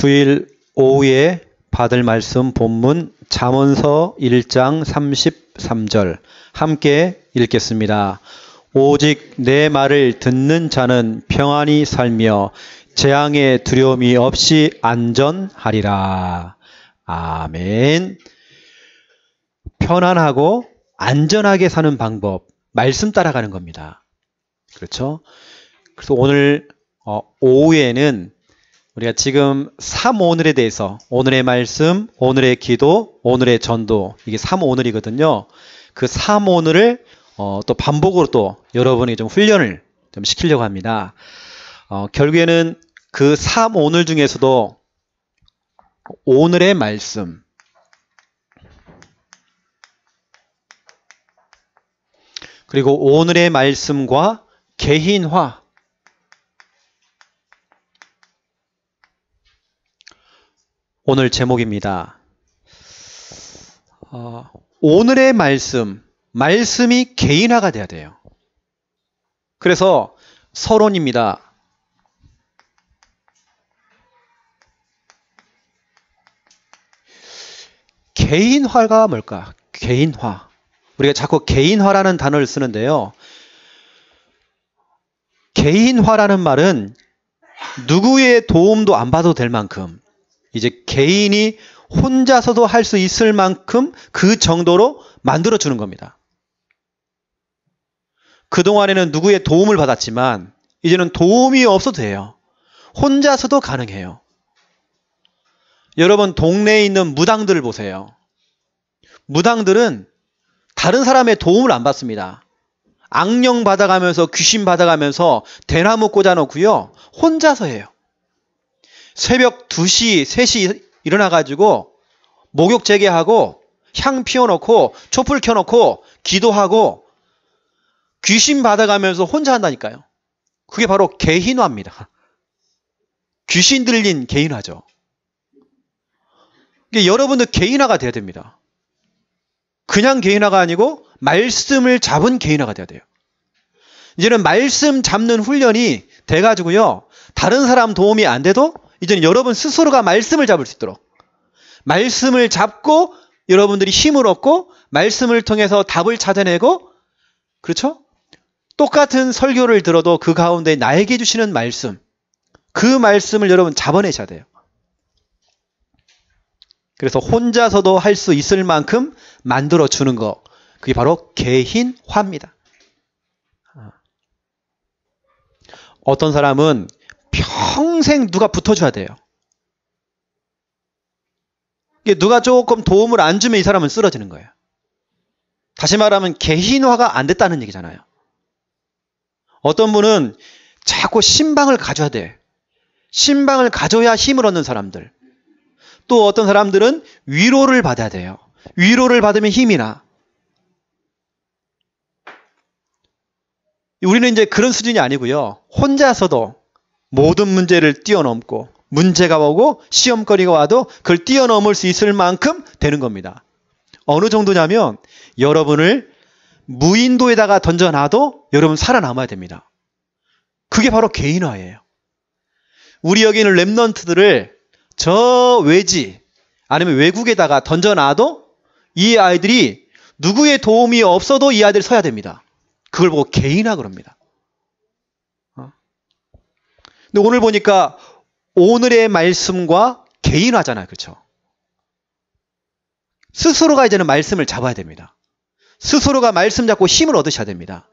주일 오후에 받을 말씀 본문 잠언서 1장 33절 함께 읽겠습니다. 오직 내 말을 듣는 자는 평안히 살며 재앙의 두려움이 없이 안전하리라. 아멘. 편안하고 안전하게 사는 방법, 말씀 따라가는 겁니다. 그렇죠? 그래서 오늘 오후에는 우리가 지금 3오늘에 대해서 오늘의 말씀, 오늘의 기도, 오늘의 전도, 이게 3오늘이거든요. 그 3오늘을 또 반복으로 또 여러분이 좀 훈련을 좀 시키려고 합니다. 결국에는 그 3오늘 중에서도 오늘의 말씀, 그리고 오늘의 말씀과 개인화, 오늘 제목입니다. 오늘의 말씀이 개인화가 돼야 돼요. 그래서 서론입니다. 개인화가 뭘까? 개인화. 우리가 자꾸 개인화라는 단어를 쓰는데요. 개인화라는 말은 누구의 도움도 안 받아도 될 만큼, 이제 개인이 혼자서도 할 수 있을 만큼 그 정도로 만들어주는 겁니다. 그동안에는 누구의 도움을 받았지만 이제는 도움이 없어도 돼요. 혼자서도 가능해요. 여러분 동네에 있는 무당들을 보세요. 무당들은 다른 사람의 도움을 안 받습니다. 악령 받아가면서 귀신 받아가면서 대나무 꽂아놓고요. 혼자서 해요. 새벽 2시, 3시 일어나가지고 목욕 재개하고 향 피워놓고 촛불 켜놓고 기도하고 귀신 받아가면서 혼자 한다니까요. 그게 바로 개인화입니다. 귀신 들린 개인화죠. 여러분도 개인화가 돼야 됩니다. 그냥 개인화가 아니고 말씀을 잡은 개인화가 돼야 돼요. 이제는 말씀 잡는 훈련이 돼가지고요. 다른 사람 도움이 안 돼도 이제는 여러분 스스로가 말씀을 잡을 수 있도록, 말씀을 잡고 여러분들이 힘을 얻고 말씀을 통해서 답을 찾아내고, 그렇죠? 똑같은 설교를 들어도 그 가운데 나에게 주시는 말씀, 그 말씀을 여러분 잡아내셔야 돼요. 그래서 혼자서도 할 수 있을 만큼 만들어주는 거, 그게 바로 개인화입니다. 어떤 사람은 평생 누가 붙어줘야 돼요. 누가 조금 도움을 안 주면 이 사람은 쓰러지는 거예요. 다시 말하면 개인화가 안 됐다는 얘기잖아요. 어떤 분은 자꾸 신방을 가져야 돼. 신방을 가져야 힘을 얻는 사람들. 또 어떤 사람들은 위로를 받아야 돼요. 위로를 받으면 힘이 나. 우리는 이제 그런 수준이 아니고요. 혼자서도 모든 문제를 뛰어넘고, 문제가 오고 시험거리가 와도 그걸 뛰어넘을 수 있을 만큼 되는 겁니다. 어느 정도냐면 여러분을 무인도에다가 던져놔도 여러분 살아남아야 됩니다. 그게 바로 개인화예요. 우리 여기 있는 랩런트들을 저 외지 아니면 외국에다가 던져놔도 이 아이들이 누구의 도움이 없어도 이 아이들이 서야 됩니다. 그걸 보고 개인화 그럽니다. 근데 오늘 보니까 오늘의 말씀과 개인화잖아요. 그렇죠? 스스로가 이제는 말씀을 잡아야 됩니다. 스스로가 말씀 잡고 힘을 얻으셔야 됩니다.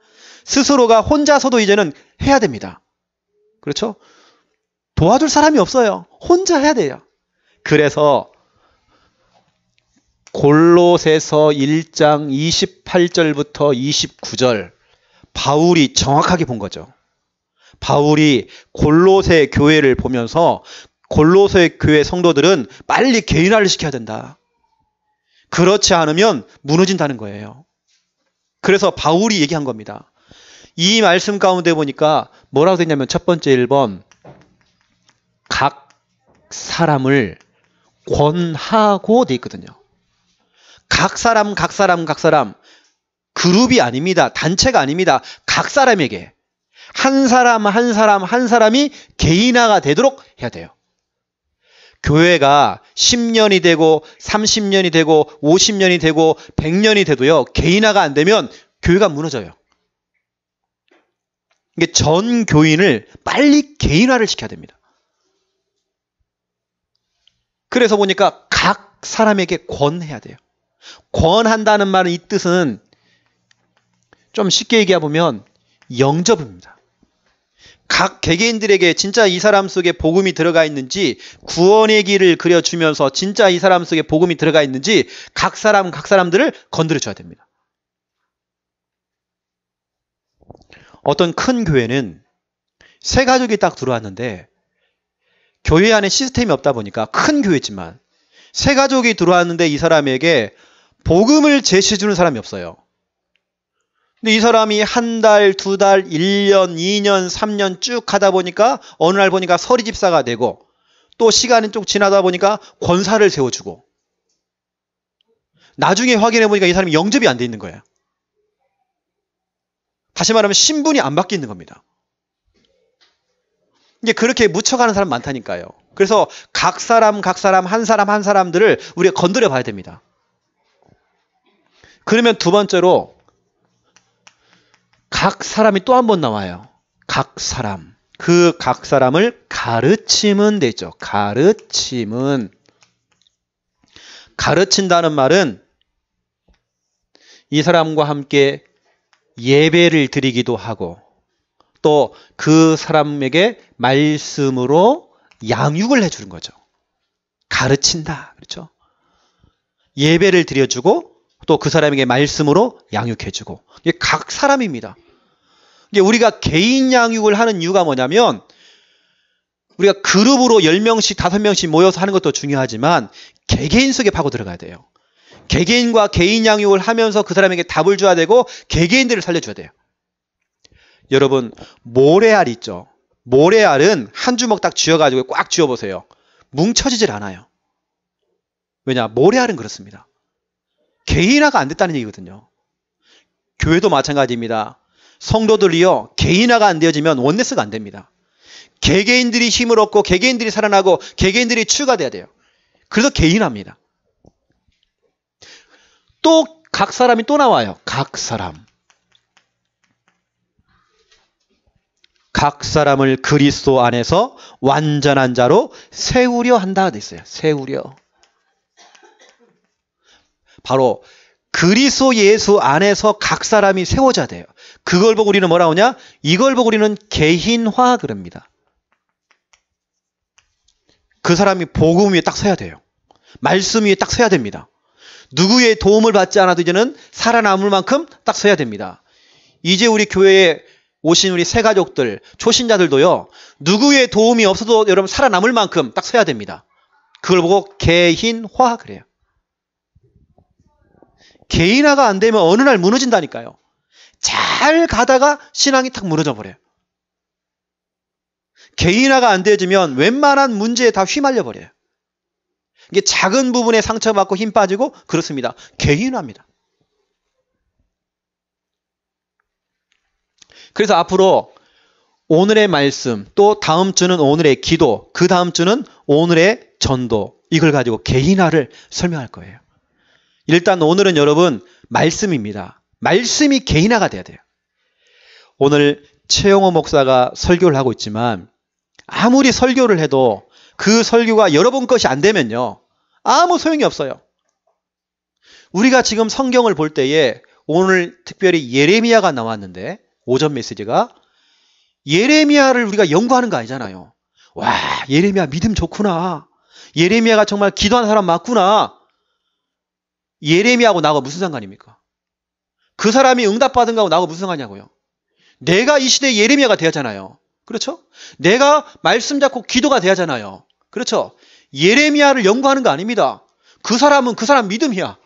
스스로가 혼자서도 이제는 해야 됩니다. 그렇죠? 도와줄 사람이 없어요. 혼자 해야 돼요. 그래서 골로새서 1장 28절부터 29절 바울이 정확하게 본 거죠. 바울이 골로새 교회를 보면서 골로새 교회 성도들은 빨리 개인화를 시켜야 된다. 그렇지 않으면 무너진다는 거예요. 그래서 바울이 얘기한 겁니다. 이 말씀 가운데 보니까 뭐라고 되냐면 첫 번째 1번 각 사람을 권하고 돼 있거든요. 각 사람 그룹이 아닙니다. 단체가 아닙니다. 각 사람에게 한 사람이 개인화가 되도록 해야 돼요. 교회가 10년이 되고 30년이 되고 50년이 되고 100년이 돼도요. 개인화가 안 되면 교회가 무너져요. 이게 전 교인을 빨리 개인화를 시켜야 됩니다. 그래서 보니까 각 사람에게 권해야 돼요. 권한다는 말은 이 뜻은 좀 쉽게 얘기해 보면 영접입니다. 각 개개인들에게 진짜 이 사람 속에 복음이 들어가 있는지, 구원의 길을 그려주면서 진짜 이 사람 속에 복음이 들어가 있는지 각 사람들을 건드려 줘야 됩니다. 어떤 큰 교회는 세 가족이 딱 들어왔는데 교회 안에 시스템이 없다 보니까 큰 교회지만 세 가족이 들어왔는데 이 사람에게 복음을 제시해 주는 사람이 없어요. 근데 이 사람이 한 달, 두 달, 1년, 2년, 3년 쭉 하다 보니까 어느 날 보니까 서리 집사가 되고 또 시간이 좀 지나다 보니까 권사를 세워주고 나중에 확인해 보니까 이 사람이 영접이 안 돼 있는 거예요. 다시 말하면 신분이 안 바뀌어 있는 겁니다. 이게 그렇게 묻혀가는 사람 많다니까요. 그래서 각 사람 한 사람들을 우리가 건드려 봐야 됩니다. 그러면 두 번째로 각 사람이 또 한 번 나와요. 각 사람. 그 각 사람을 가르치면 되죠. 가르친다는 말은 이 사람과 함께 예배를 드리기도 하고 또 그 사람에게 말씀으로 양육을 해주는 거죠. 가르친다. 그렇죠? 예배를 드려주고 또 그 사람에게 말씀으로 양육해주고 이게 각 사람입니다. 이게 우리가 개인 양육을 하는 이유가 뭐냐면 우리가 그룹으로 10명씩 5명씩 모여서 하는 것도 중요하지만 개개인 속에 파고 들어가야 돼요. 개개인과 개인 양육을 하면서 그 사람에게 답을 줘야 되고 개개인들을 살려줘야 돼요. 여러분 모래알 있죠. 모래알은 한 주먹 딱 쥐어가지고 꽉 쥐어보세요. 뭉쳐지질 않아요. 왜냐? 모래알은 그렇습니다. 개인화가 안 됐다는 얘기거든요. 교회도 마찬가지입니다. 성도들이요 개인화가 안 되어지면 원네스가 안 됩니다. 개개인들이 힘을 얻고 개개인들이 살아나고 개개인들이 추가돼야 돼요. 그래서 개인화입니다. 또 각 사람이 또 나와요. 각 사람을 그리스도 안에서 완전한 자로 세우려 한다 돼 있어요. 세우려. 바로 그리스도 예수 안에서 각 사람이 세워져야 돼요. 그걸 보고 우리는 뭐라고 하냐? 이걸 보고 우리는 개인화 그럽니다. 그 사람이 복음 위에 딱 서야 돼요. 말씀 위에 딱 서야 됩니다. 누구의 도움을 받지 않아도 이제는 살아남을 만큼 딱 서야 됩니다. 이제 우리 교회에 오신 우리 새 가족들, 초신자들도요. 누구의 도움이 없어도 여러분 살아남을 만큼 딱 서야 됩니다. 그걸 보고 개인화 그래요. 개인화가 안 되면 어느 날 무너진다니까요. 잘 가다가 신앙이 탁 무너져 버려요. 개인화가 안 되어지면 웬만한 문제에 다 휘말려 버려요. 이게 작은 부분에 상처받고 힘 빠지고 그렇습니다. 개인화입니다. 그래서 앞으로 오늘의 말씀, 또 다음 주는 오늘의 기도, 그 다음 주는 오늘의 전도, 이걸 가지고 개인화를 설명할 거예요. 일단 오늘은 여러분 말씀입니다. 말씀이 개인화가 돼야 돼요. 오늘 최영호 목사가 설교를 하고 있지만 아무리 설교를 해도 그 설교가 여러분 것이 안 되면요. 아무 소용이 없어요. 우리가 지금 성경을 볼 때에 오늘 특별히 예레미야가 나왔는데 오전 메시지가 예레미야를 우리가 연구하는 거 아니잖아요. 와, 예레미야 믿음 좋구나. 예레미야가 정말 기도하는 사람 맞구나. 예레미야하고 나하고 무슨 상관입니까? 그 사람이 응답받은 거하고 나하고 무슨 상관이냐고요. 내가 이 시대의 예레미야가 되었잖아요. 그렇죠? 내가 말씀 잡고 기도가 되었잖아요. 그렇죠? 예레미야를 연구하는 거 아닙니다. 그 사람은 그 사람 믿음이야.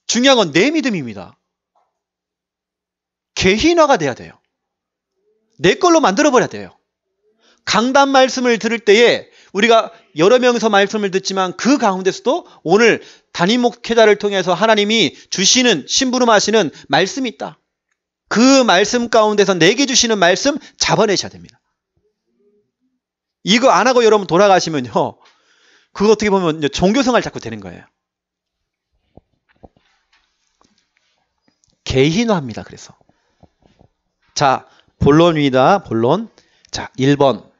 중요한 건 내 믿음입니다. 개인화가 돼야 돼요. 내 걸로 만들어버려야 돼요. 강단 말씀을 들을 때에 우리가 여러 명이서 말씀을 듣지만 그 가운데서도 오늘 담임 목회자를 통해서 하나님이 주시는 심부름하시는 말씀이 있다. 그 말씀 가운데서 내게 주시는 말씀 잡아내셔야 됩니다. 이거 안 하고 여러분 돌아가시면요. 그거 어떻게 보면 이제 종교생활 자꾸 되는 거예요. 개인화합니다. 그래서. 자, 본론입니다. 본론. 자, 1번.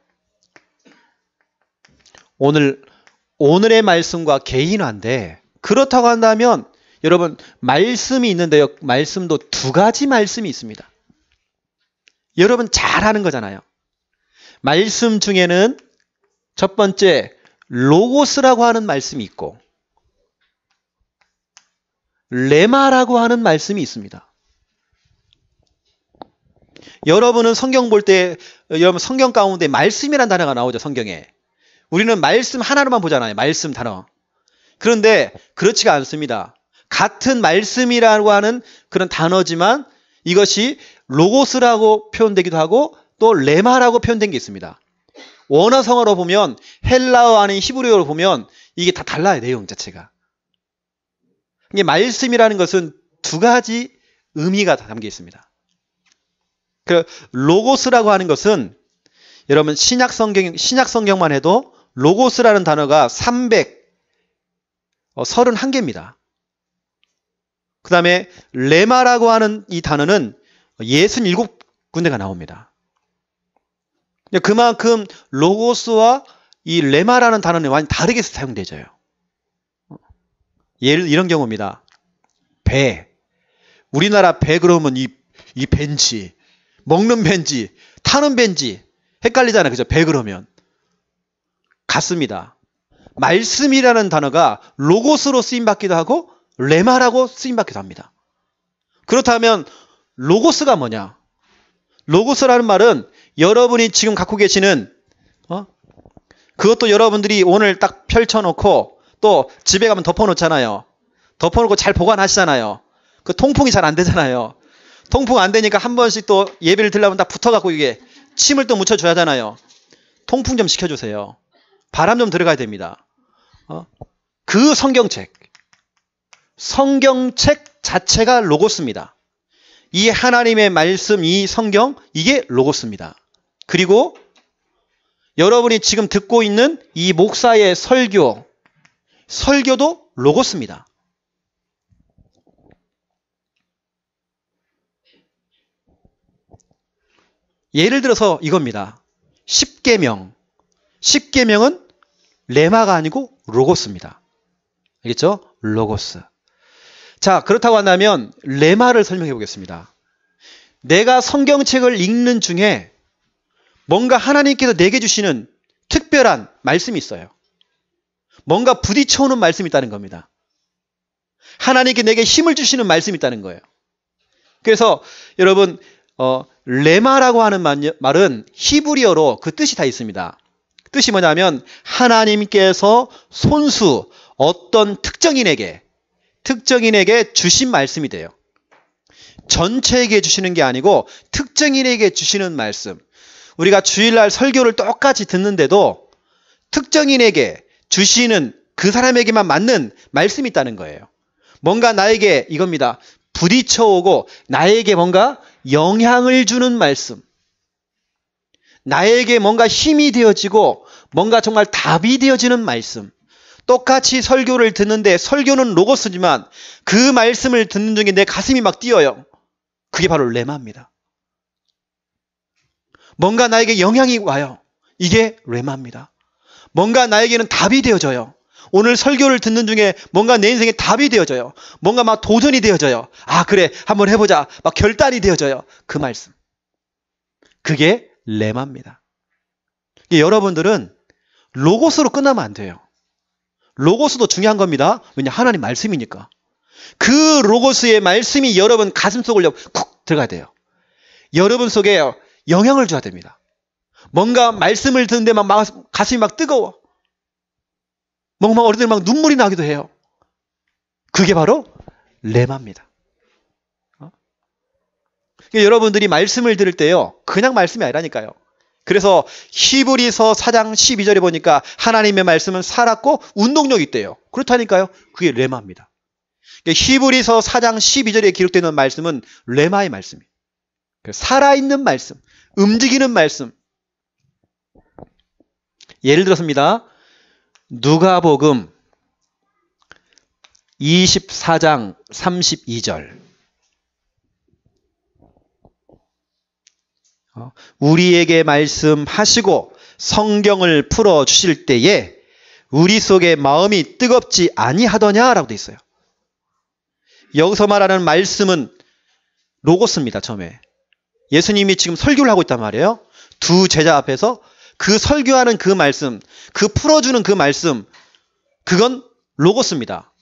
오늘의 말씀과 개인화인데, 그렇다고 한다면, 여러분, 말씀이 있는데요. 말씀도 두 가지 말씀이 있습니다. 여러분 잘 아는 거잖아요. 말씀 중에는 첫 번째, 로고스라고 하는 말씀이 있고, 레마라고 하는 말씀이 있습니다. 여러분은 성경 볼 때, 여러분 성경 가운데 말씀이란 단어가 나오죠, 성경에. 우리는 말씀 하나로만 보잖아요, 말씀 단어. 그런데 그렇지가 않습니다. 같은 말씀이라고 하는 그런 단어지만 이것이 로고스라고 표현되기도 하고 또 레마라고 표현된 게 있습니다. 원어성어로 보면 헬라어 아닌 히브리어로 보면 이게 다 달라요, 내용 자체가. 이게 말씀이라는 것은 두 가지 의미가 담겨 있습니다. 그 로고스라고 하는 것은 여러분 신약 성경만 해도 로고스라는 단어가 331개입니다. 그 다음에 레마라고 하는 이 단어는 67군데가 나옵니다. 그만큼 로고스와 이 레마라는 단어는 완전히 다르게 사용되죠. 예를 이런 경우입니다. 배. 우리나라 배 그러면 이 벤지, 먹는 벤지, 타는 벤지 헷갈리잖아요. 그죠? 배 그러면. 같습니다. 말씀이라는 단어가 로고스로 쓰임받기도 하고 레마라고 쓰임받기도 합니다. 그렇다면 로고스가 뭐냐? 로고스라는 말은 여러분이 지금 갖고 계시는 그것도 여러분들이 오늘 딱 펼쳐놓고 또 집에 가면 덮어놓잖아요. 덮어놓고 잘 보관하시잖아요. 그 통풍이 잘 안 되잖아요. 통풍 안 되니까 한 번씩 또 예배를 드리려면 딱 붙어갖고 이게 침을 또 묻혀줘야 하잖아요. 통풍 좀 시켜주세요. 바람 좀 들어가야 됩니다. 그 성경책 자체가 로고스입니다. 이 하나님의 말씀, 이 성경, 이게 로고스입니다. 그리고 여러분이 지금 듣고 있는 이 목사의 설교도 로고스입니다. 예를 들어서 이겁니다. 10계명. 10계명은 레마가 아니고 로고스입니다. 알겠죠? 로고스. 자, 그렇다고 한다면 레마를 설명해 보겠습니다. 내가 성경책을 읽는 중에 뭔가 하나님께서 내게 주시는 특별한 말씀이 있어요. 뭔가 부딪혀오는 말씀이 있다는 겁니다. 하나님께 내게 힘을 주시는 말씀이 있다는 거예요. 그래서 여러분 레마라고 하는 말은 히브리어로 그 뜻이 다 있습니다. 뜻이 뭐냐면 하나님께서 손수 어떤 특정인에게 주신 말씀이 돼요. 전체에게 주시는 게 아니고 특정인에게 주시는 말씀. 우리가 주일날 설교를 똑같이 듣는데도 특정인에게 주시는 그 사람에게만 맞는 말씀이 있다는 거예요. 뭔가 나에게 이겁니다. 부딪혀오고 나에게 뭔가 영향을 주는 말씀. 나에게 뭔가 힘이 되어지고 뭔가 정말 답이 되어지는 말씀. 똑같이 설교를 듣는데 설교는 로고스지만 그 말씀을 듣는 중에 내 가슴이 막 뛰어요. 그게 바로 레마입니다. 뭔가 나에게 영향이 와요. 이게 레마입니다. 뭔가 나에게는 답이 되어져요. 오늘 설교를 듣는 중에 뭔가 내 인생에 답이 되어져요. 뭔가 막 도전이 되어져요. 아, 그래, 한번 해보자. 막 결단이 되어져요. 그 말씀. 그게 레마입니다. 여러분들은 로고스로 끝나면 안 돼요. 로고스도 중요한 겁니다. 왜냐, 하나님 말씀이니까. 그 로고스의 말씀이 여러분 가슴속을 쿡 들어가야 돼요. 여러분 속에 영향을 줘야 됩니다. 뭔가 말씀을 듣는데 막 가슴이 막 뜨거워. 뭔가 어른들 막 눈물이 나기도 해요. 그게 바로 레마입니다. 여러분들이 말씀을 들을 때요, 그냥 말씀이 아니라니까요. 그래서 히브리서 4장 12절에 보니까 하나님의 말씀은 살았고 운동력이 있대요. 그렇다니까요. 그게 레마입니다. 히브리서 4장 12절에 기록되는 말씀은 레마의 말씀이에요. 살아있는 말씀, 움직이는 말씀. 예를 들었습니다. 누가복음 24장 32절. 우리에게 말씀하시고 성경을 풀어 주실 때에 우리 속에 마음이 뜨겁지 아니하더냐라고 돼 있어요. 여기서 말하는 말씀은 로고스입니다. 처음에 예수님이 지금 설교를 하고 있단 말이에요. 두 제자 앞에서 그 설교하는 그 말씀, 그 풀어주는 그 말씀, 그건 로고스입니다.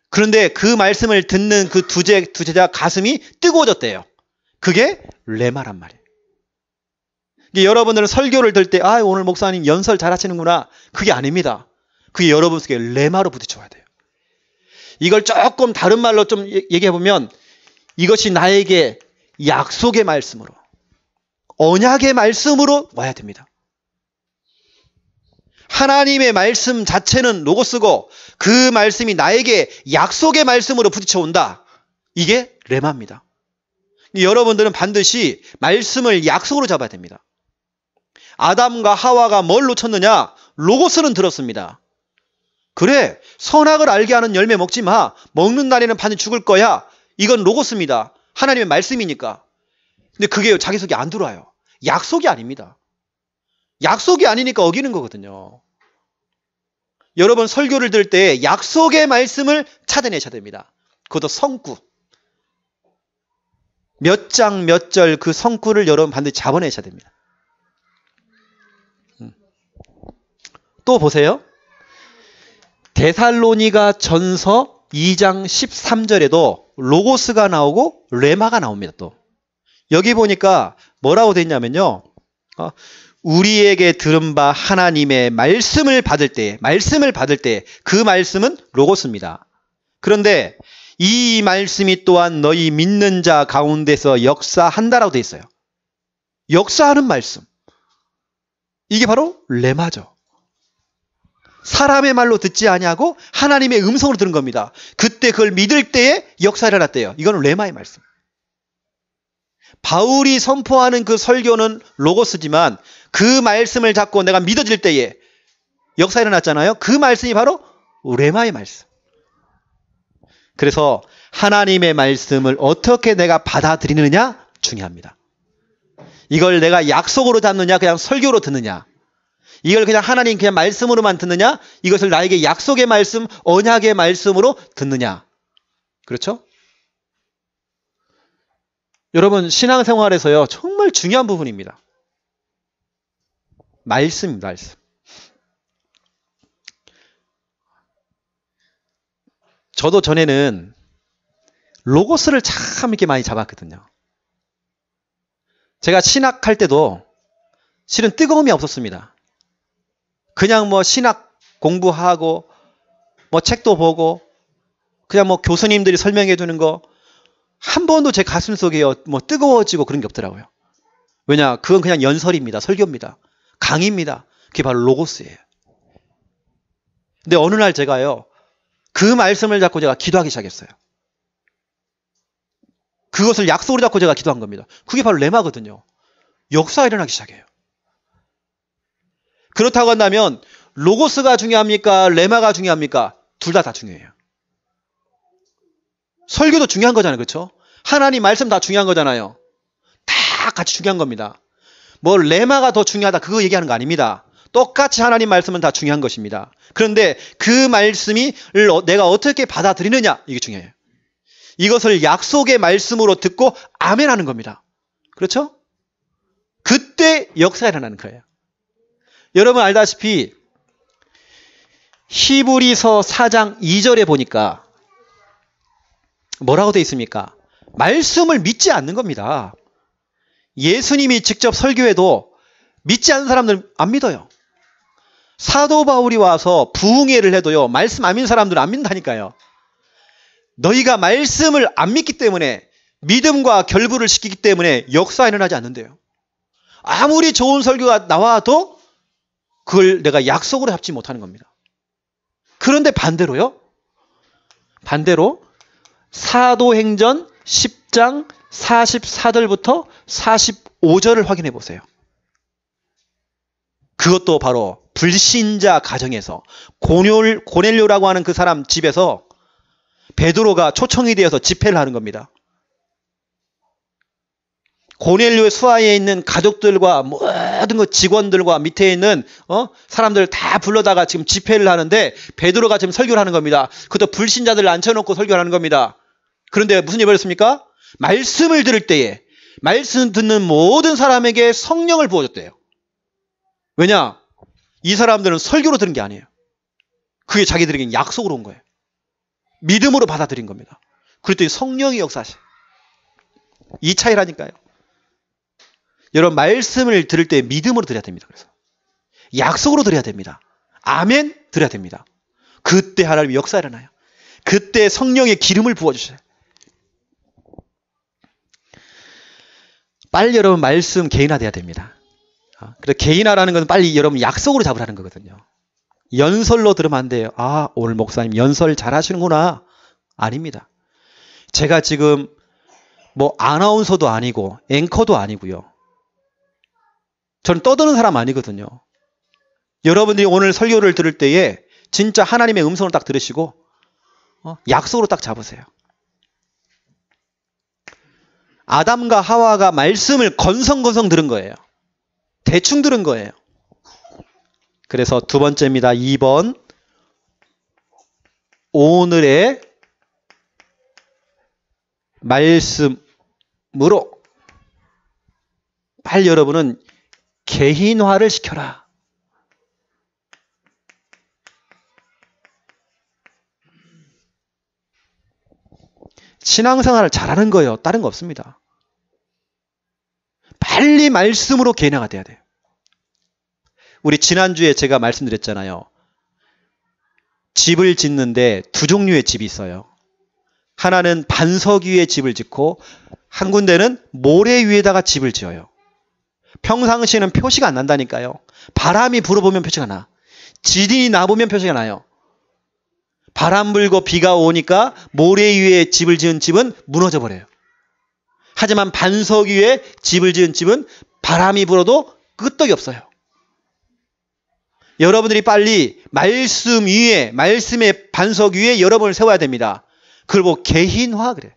그런데 그 말씀을 듣는 그 두 제자 가슴이 뜨거워졌대요. 그게 레마란 말이에요. 여러분들은 설교를 들 때 오늘 목사님 연설 잘하시는구나. 그게 아닙니다. 그게 여러분 속에 레마로 부딪혀야 돼요. 이걸 조금 다른 말로 좀 얘기해보면 이것이 나에게 약속의 말씀으로, 언약의 말씀으로 와야 됩니다. 하나님의 말씀 자체는 로고스고 그 말씀이 나에게 약속의 말씀으로 부딪혀 온다. 이게 레마입니다. 여러분들은 반드시 말씀을 약속으로 잡아야 됩니다. 아담과 하와가 뭘 놓쳤느냐? 로고스는 들었습니다. 그래, 선악을 알게 하는 열매 먹지 마. 먹는 날에는 반드시 죽을 거야. 이건 로고스입니다. 하나님의 말씀이니까. 근데 그게 자기 속에 안 들어와요. 약속이 아닙니다. 약속이 아니니까 어기는 거거든요. 여러분 설교를 들을 때 약속의 말씀을 찾아내셔야 됩니다. 그것도 성구. 몇 장 몇 절 그 성구를 여러분 반드시 잡아내셔야 됩니다. 또 보세요. 데살로니가 전서 2장 13절에도 로고스가 나오고 레마가 나옵니다. 또 여기 보니까 뭐라고 돼 있냐면요. 우리에게 들은 바 하나님의 말씀을 받을 때 그 말씀은 로고스입니다. 그런데 이 말씀이 또한 너희 믿는 자 가운데서 역사한다라고 돼 있어요. 역사하는 말씀. 이게 바로 레마죠. 사람의 말로 듣지 아니하고 하나님의 음성으로 들은 겁니다. 그때 그걸 믿을 때에 역사가 일어났대요. 이건 레마의 말씀. 바울이 선포하는 그 설교는 로고스지만 그 말씀을 잡고 내가 믿어질 때에 역사가 일어났잖아요. 그 말씀이 바로 레마의 말씀. 그래서 하나님의 말씀을 어떻게 내가 받아들이느냐 중요합니다. 이걸 내가 약속으로 잡느냐 그냥 설교로 듣느냐, 이걸 그냥 하나님 그냥 말씀으로만 듣느냐, 이것을 나에게 약속의 말씀, 언약의 말씀으로 듣느냐. 그렇죠? 여러분 신앙생활에서요 정말 중요한 부분입니다. 말씀입니다. 말씀. 저도 전에는 로고스를 참 이렇게 많이 잡았거든요. 제가 신학할 때도 실은 뜨거움이 없었습니다. 그냥 뭐 신학 공부하고 뭐 책도 보고 그냥 뭐 교수님들이 설명해 주는 거 한 번도 제 가슴 속에 뭐 뜨거워지고 그런 게 없더라고요. 왜냐? 그건 그냥 연설입니다. 설교입니다. 강의입니다. 그게 바로 로고스예요. 근데 어느 날 제가요 그 말씀을 잡고 제가 기도하기 시작했어요. 그것을 약속으로 잡고 제가 기도한 겁니다. 그게 바로 레마거든요. 역사가 일어나기 시작해요. 그렇다고 한다면 로고스가 중요합니까? 레마가 중요합니까? 둘 다 중요해요. 설교도 중요한 거잖아요. 그렇죠? 하나님 말씀 다 중요한 거잖아요. 다 같이 중요한 겁니다. 뭐 레마가 더 중요하다 그거 얘기하는 거 아닙니다. 똑같이 하나님 말씀은 다 중요한 것입니다. 그런데 그 말씀이 내가 어떻게 받아들이느냐 이게 중요해요. 이것을 약속의 말씀으로 듣고 아멘 하는 겁니다. 그렇죠? 그때 역사가 일어나는 거예요. 여러분 알다시피 히브리서 4장 2절에 보니까 뭐라고 되어 있습니까? 말씀을 믿지 않는 겁니다. 예수님이 직접 설교해도 믿지 않는 사람들은 안 믿어요. 사도 바울이 와서 부흥회를 해도요 말씀 안 믿는 사람들은 안 믿는다니까요. 너희가 말씀을 안 믿기 때문에, 믿음과 결부를 시키기 때문에 역사가 일어나지 않는데요. 아무리 좋은 설교가 나와도 그걸 내가 약속으로 잡지 못하는 겁니다. 그런데 반대로 사도행전 10장 44절부터 45절을 확인해 보세요. 그것도 바로 불신자 가정에서 고넬료라고 하는 그 사람 집에서 베드로가 초청이 되어서 집회를 하는 겁니다. 고넬료의 수하에 있는 가족들과 모든 그 직원들과 밑에 있는 사람들 다 불러다가 지금 집회를 하는데 베드로가 지금 설교를 하는 겁니다. 그것도 불신자들을 앉혀놓고 설교를 하는 겁니다. 그런데 무슨 일이 벌어졌습니까? 말씀을 들을 때에 말씀 듣는 모든 사람에게 성령을 부어줬대요. 왜냐? 이 사람들은 설교로 들은 게 아니에요. 그게 자기들에게 약속으로 온 거예요. 믿음으로 받아들인 겁니다. 그랬더니 성령이 역사하시. 이 차이라니까요. 여러분 말씀을 들을 때 믿음으로 들어야 됩니다. 그래서 약속으로 들어야 됩니다. 아멘 들어야 됩니다. 그때 하나님의 역사 일어나요. 그때 성령의 기름을 부어주셔요. 빨리 여러분 말씀 개인화돼야 됩니다. 그래서 개인화라는 것은 빨리 여러분 약속으로 잡으라는 거거든요. 연설로 들으면 안 돼요. 아, 오늘 목사님 연설 잘 하시는구나. 아닙니다. 제가 지금 뭐 아나운서도 아니고 앵커도 아니고요. 저는 떠드는 사람 아니거든요. 여러분들이 오늘 설교를 들을 때에 진짜 하나님의 음성을 딱 들으시고 약속으로 딱 잡으세요. 아담과 하와가 말씀을 건성건성 들은 거예요. 대충 들은 거예요. 그래서 두 번째입니다. 2번. 오늘의 말씀으로 빨리 여러분은 개인화를 시켜라. 신앙생활을 잘하는 거예요. 다른 거 없습니다. 빨리 말씀으로 개인화가 돼야 돼요. 우리 지난주에 제가 말씀드렸잖아요. 집을 짓는데 두 종류의 집이 있어요. 하나는 반석 위에 집을 짓고 한 군데는 모래 위에다가 집을 지어요. 평상시에는 표시가 안 난다니까요. 바람이 불어보면 표시가 나. 지진이 나보면 표시가 나요. 바람 불고 비가 오니까 모래 위에 집을 지은 집은 무너져 버려요. 하지만 반석 위에 집을 지은 집은 바람이 불어도 끄떡이 없어요. 여러분들이 빨리 말씀 위에, 말씀의 반석 위에 여러분을 세워야 됩니다. 그걸 보고 개인화 그래.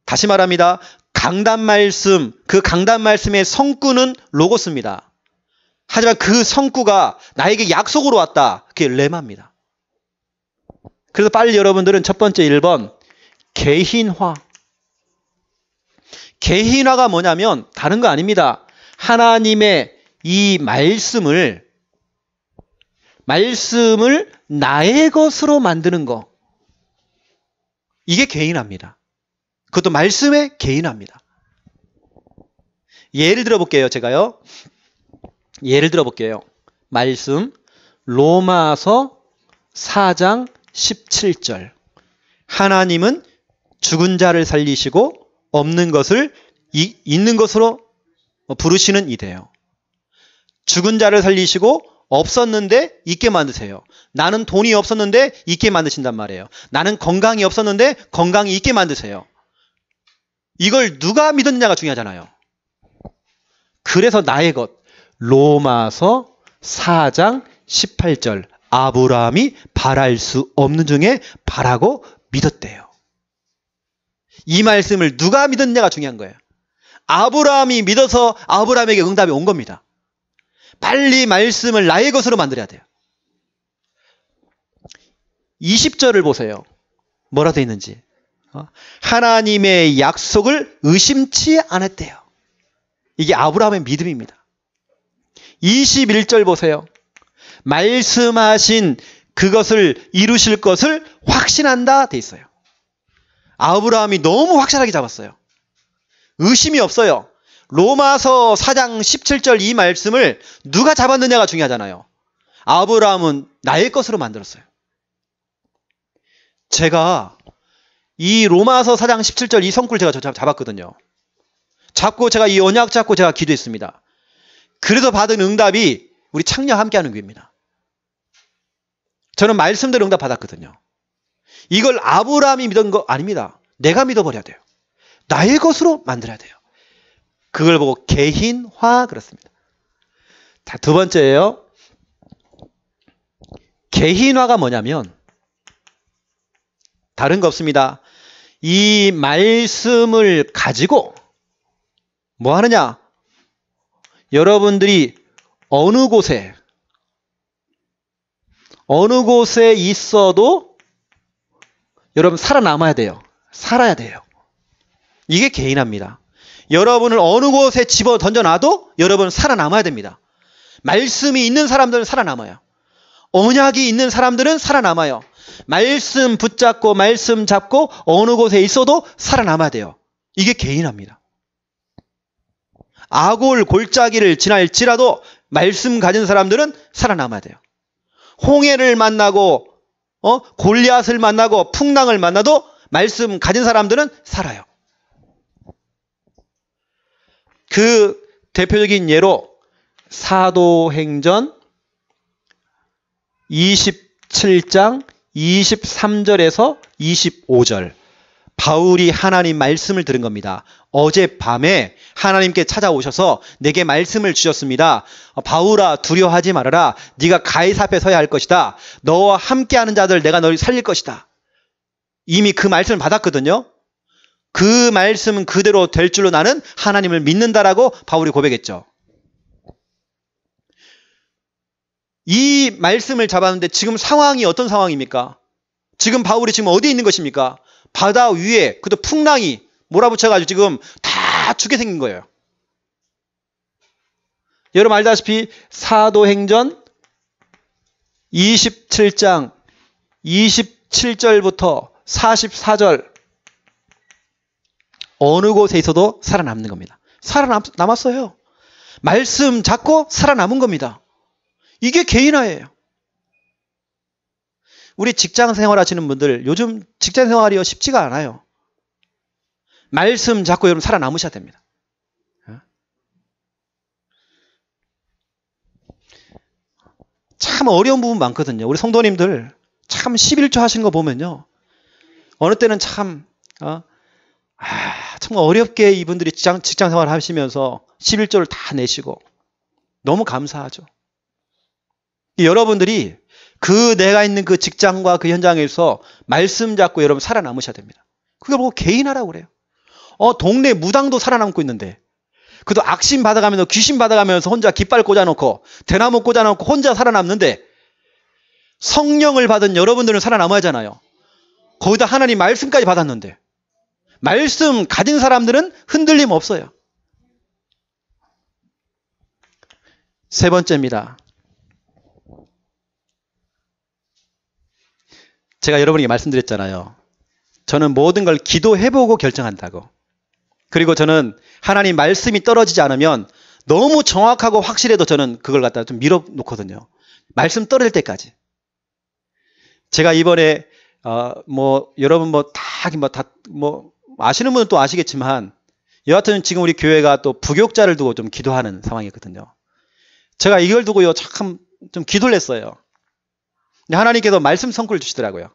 다시 말합니다. 강단 말씀, 그 강단 말씀의 성구는 로고스입니다. 하지만 그 성구가 나에게 약속으로 왔다. 그게 레마입니다. 그래서 빨리 여러분들은 첫 번째 1번 개인화. 개인화가 뭐냐면 다른 거 아닙니다. 하나님의 이 말씀을 나의 것으로 만드는 거. 이게 개인화입니다. 그것도 말씀의 개인화입니다. 예를 들어볼게요. 제가요. 예를 들어볼게요. 말씀 로마서 4장 17절. 하나님은 죽은 자를 살리시고 없는 것을 있는 것으로 부르시는 이래요. 죽은 자를 살리시고 없었는데 있게 만드세요. 나는 돈이 없었는데 있게 만드신단 말이에요. 나는 건강이 없었는데 건강이 있게 만드세요. 이걸 누가 믿었냐가 중요하잖아요. 그래서 나의 것. 로마서 4장 18절. 아브라함이 바랄 수 없는 중에 바라고 믿었대요. 이 말씀을 누가 믿었냐가 중요한 거예요. 아브라함이 믿어서 아브라함에게 응답이 온 겁니다. 빨리 말씀을 나의 것으로 만들어야 돼요. 20절을 보세요. 뭐라 되어 있는지. 하나님의 약속을 의심치 않았대요. 이게 아브라함의 믿음입니다. 21절 보세요. 말씀하신 그것을 이루실 것을 확신한다 돼 있어요. 아브라함이 너무 확실하게 잡았어요. 의심이 없어요. 로마서 4장 17절 이 말씀을 누가 잡았느냐가 중요하잖아요. 아브라함은 나의 것으로 만들었어요. 제가 이 로마서 4장 17절 이 성구를 제가 잡았거든요. 잡고 제가 이 언약 잡고 제가 기도했습니다. 그래서 받은 응답이 우리 창녀 함께하는 교회입니다. 저는 말씀대로 응답 받았거든요. 이걸 아브라함이 믿은 거 아닙니다. 내가 믿어버려야 돼요. 나의 것으로 만들어야 돼요. 그걸 보고 개인화 그렇습니다. 자, 두 번째예요. 개인화가 뭐냐면 다른 거 없습니다. 이 말씀을 가지고 뭐 하느냐? 여러분들이 어느 곳에 있어도 여러분 살아남아야 돼요. 살아야 돼요. 이게 개인화입니다. 여러분을 어느 곳에 집어 던져놔도 여러분은 살아남아야 됩니다. 말씀이 있는 사람들은 살아남아요. 언약이 있는 사람들은 살아남아요. 말씀 붙잡고 말씀 잡고 어느 곳에 있어도 살아남아야 돼요. 이게 개인화입니다. 아골 골짜기를 지날지라도 말씀 가진 사람들은 살아남아야 돼요. 홍해를 만나고 골리앗을 만나고 풍랑을 만나도 말씀 가진 사람들은 살아요. 그 대표적인 예로 사도행전 27장 23절에서 25절 바울이 하나님 말씀을 들은 겁니다. 어젯밤에 하나님께 찾아오셔서 내게 말씀을 주셨습니다. 바울아 두려워하지 말아라. 네가 가이사 앞에 서야 할 것이다. 너와 함께하는 자들 내가 너를 살릴 것이다. 이미 그 말씀을 받았거든요. 그 말씀은 그대로 될 줄로 나는 하나님을 믿는다라고 바울이 고백했죠. 이 말씀을 잡았는데 지금 상황이 어떤 상황입니까? 지금 바울이 지금 어디에 있는 것입니까? 바다 위에 그것도 풍랑이 몰아붙여가지고 지금 다 죽게 생긴 거예요. 여러분 알다시피 사도행전 27장 27절부터 44절 어느 곳에 있어도 살아남는 겁니다. 살아남았어요. 말씀 잡고 살아남은 겁니다. 이게 개인화예요. 우리 직장 생활 하시는 분들 요즘 직장 생활이 쉽지가 않아요. 말씀 잡고 여러분 살아남으셔야 됩니다. 참 어려운 부분 많거든요. 우리 성도님들 참 11조 하시는 거 보면요. 어느 때는 참 정말 어렵게 이분들이 직장 생활 하시면서 11조를 다 내시고 너무 감사하죠. 여러분들이 내가 있는 그 직장과 그 현장에서 말씀 잡고 여러분 살아남으셔야 됩니다. 그게 보고 개인화라고 그래요. 동네 무당도 살아남고 있는데 그도 악신 받아가면서 귀신 받아가면서 혼자 깃발 꽂아놓고 대나무 꽂아놓고 혼자 살아남는데 성령을 받은 여러분들은 살아남아야 하잖아요. 거기다 하나님 말씀까지 받았는데 말씀 가진 사람들은 흔들림 없어요. 세 번째입니다. 제가 여러분에게 말씀드렸잖아요. 저는 모든 걸 기도해보고 결정한다고. 그리고 저는 하나님 말씀이 떨어지지 않으면 너무 정확하고 확실해도 저는 그걸 갖다가 좀 밀어놓거든요. 말씀 떨어질 때까지. 제가 이번에 여러분 아시는 분은 또 아시겠지만 여하튼 지금 우리 교회가 또 부교육자를 두고 좀 기도하는 상황이거든요. 제가 이걸 두고요 참 좀 기도를 했어요. 하나님께서 말씀 성구를 주시더라고요.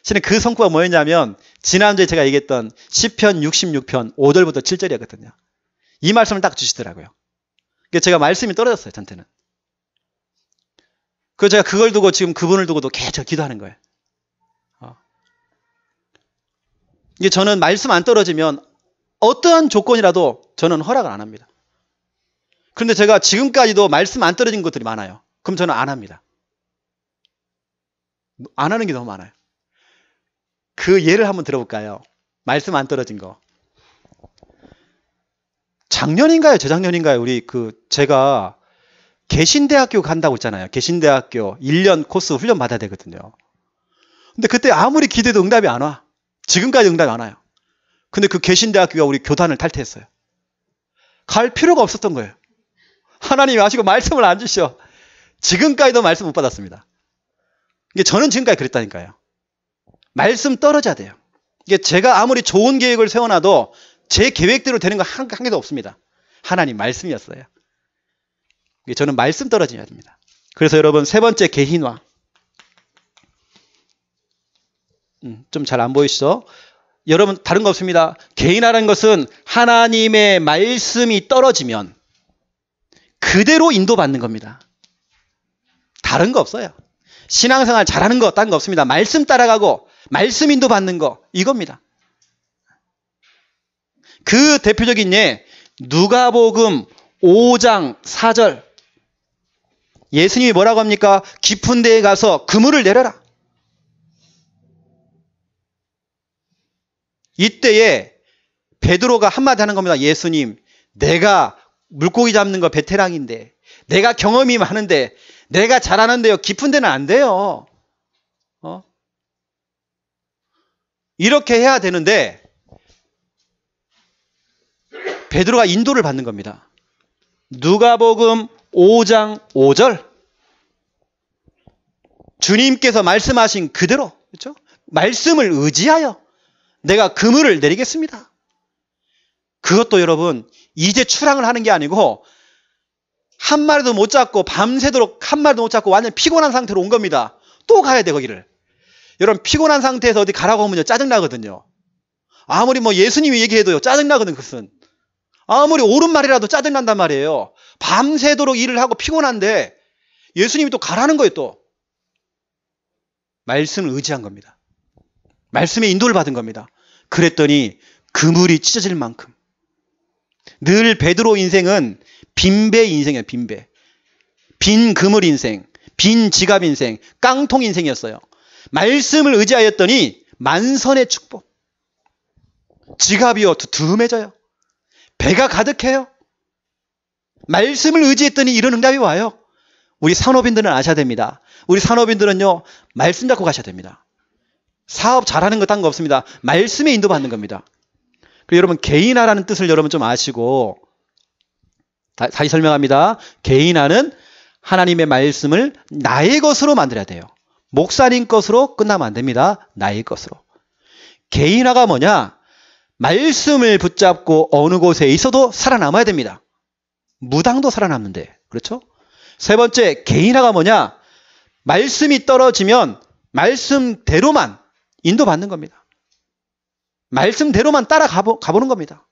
실은 그 성구가 뭐였냐면 지난주에 제가 얘기했던 시편 66편 5절부터 7절이었거든요. 이 말씀을 딱 주시더라고요. 그래서 제가 말씀이 떨어졌어요. 저한테는. 그래서 제가 그걸 두고 지금 그분을 두고도 계속 기도하는 거예요. 이게 저는 말씀 안 떨어지면 어떠한 조건이라도 저는 허락을 안 합니다. 그런데 제가 지금까지도 말씀 안 떨어진 것들이 많아요. 그럼 저는 안 합니다. 안 하는 게 너무 많아요. 그 예를 한번 들어볼까요? 말씀 안 떨어진 거. 작년인가요? 재작년인가요? 제가 개신대학교 간다고 했잖아요. 개신대학교 1년 코스 훈련 받아야 되거든요. 근데 그때 아무리 기도해도 응답이 안 와. 지금까지 응답이 안 와요. 근데 그 개신대학교가 우리 교단을 탈퇴했어요. 갈 필요가 없었던 거예요. 하나님이 아시고 말씀을 안 주셔. 지금까지도 말씀 못 받았습니다. 이게 저는 지금까지 그랬다니까요. 말씀 떨어져야 돼요. 이게 제가 아무리 좋은 계획을 세워놔도 제 계획대로 되는 거 한 개도 없습니다. 하나님 말씀이었어요. 이게 저는 말씀 떨어져야 됩니다. 그래서 여러분 세 번째 개인화. 좀 잘 안 보이시죠? 여러분 다른 거 없습니다. 개인화라는 것은 하나님의 말씀이 떨어지면 그대로 인도받는 겁니다. 다른 거 없어요. 신앙생활 잘하는 거 다른 거 없습니다. 말씀 따라가고 말씀 인도받는 거 이겁니다. 그 대표적인 예 누가복음 5장 4절 예수님이 뭐라고 합니까? 깊은 데에 가서 그물을 내려라. 이때에 베드로가 한마디 하는 겁니다. 예수님, 내가 물고기 잡는 거 베테랑인데, 내가 경험이 많은데, 내가 잘하는데요. 깊은 데는 안 돼요. 이렇게 해야 되는데 베드로가 인도를 받는 겁니다. 누가복음 5장 5절 주님께서 말씀하신 그대로 그렇죠? 말씀을 의지하여 내가 그물을 내리겠습니다. 그것도 여러분 이제 출항을 하는 게 아니고 한 마리도 못 잡고 밤새도록 한 마리도 못 잡고 완전 피곤한 상태로 온 겁니다. 또 가야 돼 거기를. 여러분 피곤한 상태에서 어디 가라고 하면요 짜증나거든요. 아무리 뭐 예수님이 얘기해도요 짜증나거든 그것은. 아무리 옳은 말이라도 짜증난단 말이에요. 밤새도록 일을 하고 피곤한데 예수님이 또 가라는 거예요 또. 말씀을 의지한 겁니다. 말씀의 인도를 받은 겁니다. 그랬더니 그물이 찢어질 만큼. 늘 베드로 인생은 빈배 인생이에요. 빈배. 빈 그물 인생, 빈 지갑 인생, 깡통 인생이었어요. 말씀을 의지하였더니 만선의 축복. 지갑이요 두툼해져요. 배가 가득해요. 말씀을 의지했더니 이런 응답이 와요. 우리 산업인들은 아셔야 됩니다. 우리 산업인들은요 말씀 잡고 가셔야 됩니다. 사업 잘하는 거 딴 거 없습니다. 말씀에 인도받는 겁니다. 그리고 여러분 개인화라는 뜻을 여러분 좀 아시고 다시 설명합니다. 개인화는 하나님의 말씀을 나의 것으로 만들어야 돼요. 목사님 것으로 끝나면 안 됩니다. 나의 것으로. 개인화가 뭐냐? 말씀을 붙잡고 어느 곳에 있어도 살아남아야 됩니다. 무당도 살아남는데 그렇죠? 세 번째 개인화가 뭐냐? 말씀이 떨어지면 말씀대로만 인도받는 겁니다. 말씀대로만 따라 가보는 겁니다.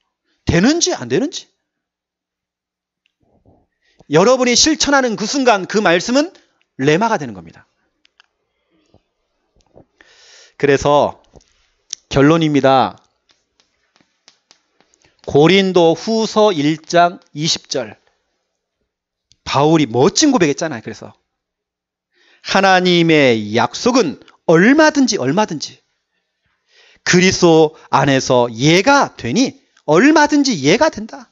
되는지 안 되는지. 여러분이 실천하는 그 순간 그 말씀은 레마가 되는 겁니다. 그래서 결론입니다. 고린도 후서 1장 20절 바울이 멋진 고백했잖아요. 그래서 하나님의 약속은 얼마든지 그리스도 안에서 예가 되니 얼마든지 예가 된다.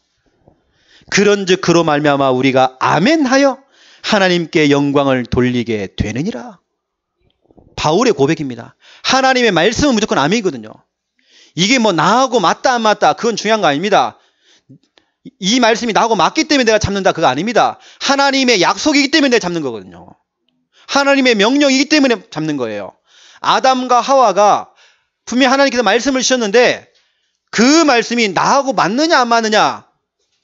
그런즉 그로 말미암아 우리가 아멘하여 하나님께 영광을 돌리게 되느니라. 바울의 고백입니다. 하나님의 말씀은 무조건 아멘이거든요. 이게 뭐 나하고 맞다 안 맞다 그건 중요한 거 아닙니다. 이 말씀이 나하고 맞기 때문에 내가 잡는다 그거 아닙니다. 하나님의 약속이기 때문에 내가 잡는 거거든요. 하나님의 명령이기 때문에 잡는 거예요. 아담과 하와가 분명히 하나님께서 말씀을 주셨는데 그 말씀이 나하고 맞느냐 안 맞느냐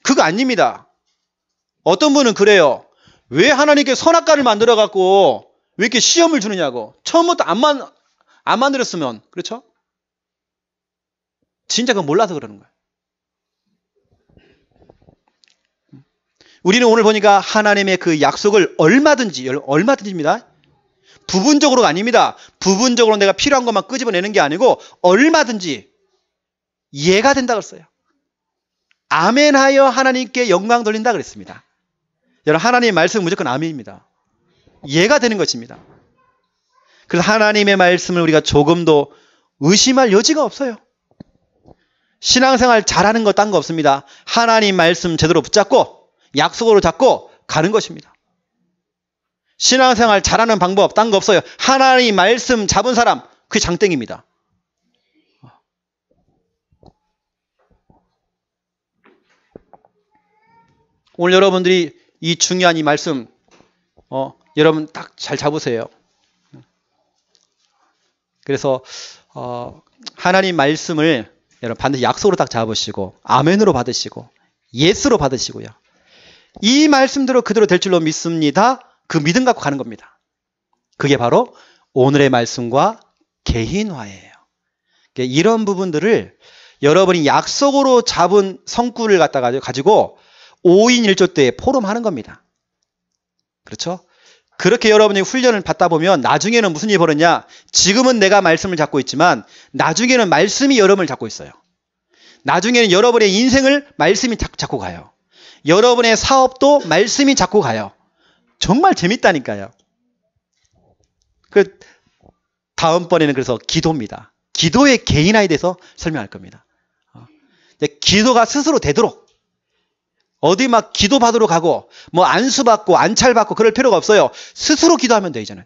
그거 아닙니다. 어떤 분은 그래요. 왜 하나님께 선악과를 만들어 갖고 왜 이렇게 시험을 주느냐고. 처음부터 안 만들었으면 그렇죠? 진짜 그건 몰라서 그러는 거예요. 우리는 오늘 보니까 하나님의 그 약속을 얼마든지입니다. 부분적으로가 아닙니다. 부분적으로 내가 필요한 것만 끄집어내는 게 아니고 얼마든지 이해가 된다고 했어요. 아멘하여 하나님께 영광 돌린다 그랬습니다. 여러분 하나님의 말씀은 무조건 아멘입니다. 이해가 되는 것입니다. 그래서 하나님의 말씀을 우리가 조금도 의심할 여지가 없어요. 신앙생활 잘하는 거 딴 거 없습니다. 하나님 말씀 제대로 붙잡고 약속으로 잡고 가는 것입니다. 신앙생활 잘하는 방법 딴 거 없어요. 하나님 말씀 잡은 사람 그게 장땡입니다. 오늘 여러분들이 이 중요한 이 말씀 여러분 딱 잘 잡으세요. 그래서 하나님 말씀을 여러분 반드시 약속으로 딱 잡으시고 아멘으로 받으시고 예스로 받으시고요. 이 말씀대로 그대로 될 줄로 믿습니다. 그 믿음 갖고 가는 겁니다. 그게 바로 오늘의 말씀과 개인화예요. 이런 부분들을 여러분이 약속으로 잡은 성구를 갖다가 가지고 5인 1조 때 포럼하는 겁니다. 그렇죠? 그렇게 여러분이 훈련을 받다 보면 나중에는 무슨 일이 벌어지냐? 지금은 내가 말씀을 잡고 있지만 나중에는 말씀이 여러분을 잡고 있어요. 나중에는 여러분의 인생을 말씀이 잡고 가요. 여러분의 사업도 말씀이 잡고 가요. 정말 재밌다니까요. 다음번에는 그래서 기도입니다. 기도의 개인화에 대해서 설명할 겁니다. 기도가 스스로 되도록 어디 막 기도 받으러 가고 뭐 안수 받고 안찰 받고 그럴 필요가 없어요. 스스로 기도하면 되잖아요.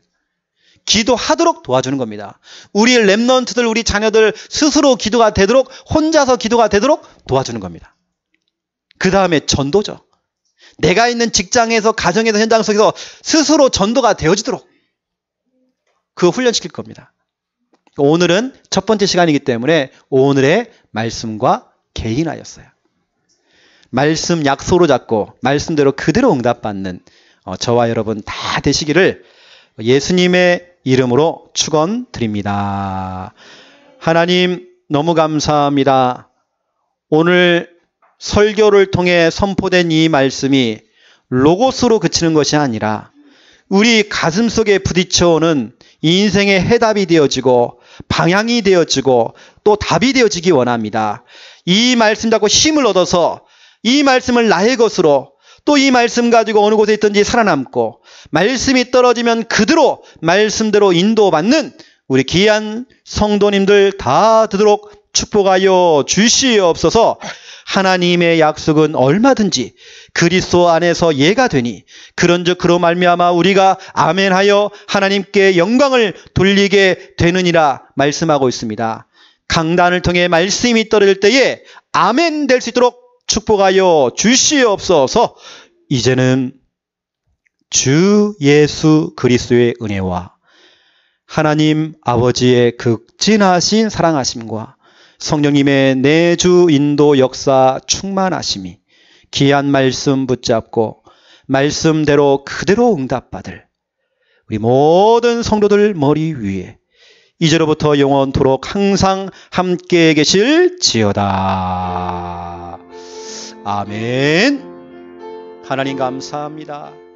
기도하도록 도와주는 겁니다. 우리 렘넌트들, 우리 자녀들 스스로 기도가 되도록, 혼자서 기도가 되도록 도와주는 겁니다. 그 다음에 전도죠. 내가 있는 직장에서, 가정에서, 현장 속에서 스스로 전도가 되어지도록 그 훈련시킬 겁니다. 오늘은 첫 번째 시간이기 때문에 오늘의 말씀과 개인화였어요. 말씀 약속으로 잡고 말씀대로 그대로 응답받는 저와 여러분 다 되시기를 예수님의 이름으로 축원드립니다. 하나님 너무 감사합니다. 오늘 설교를 통해 선포된 이 말씀이 로고스로 그치는 것이 아니라 우리 가슴속에 부딪혀오는 인생의 해답이 되어지고 방향이 되어지고 또 답이 되어지기 원합니다. 이 말씀 잡고 힘을 얻어서 이 말씀을 나의 것으로 또 이 말씀 가지고 어느 곳에 있든지 살아남고 말씀이 떨어지면 그대로 말씀대로 인도받는 우리 귀한 성도님들 다 되도록 축복하여 주시옵소서. 하나님의 약속은 얼마든지 그리스도 안에서 예가 되니 그런즉 그로 말미암아 우리가 아멘하여 하나님께 영광을 돌리게 되느니라 말씀하고 있습니다. 강단을 통해 말씀이 떨어질 때에 아멘 될 수 있도록 축복하여 주시옵소서. 이제는 주 예수 그리스도의 은혜와 하나님 아버지의 극진하신 사랑하심과 성령님의 내주 인도 역사 충만하심이 귀한 말씀 붙잡고 말씀대로 그대로 응답받을 우리 모든 성도들 머리 위에 이제로부터 영원토록 항상 함께 계실지어다. 아멘. 하나님 감사합니다.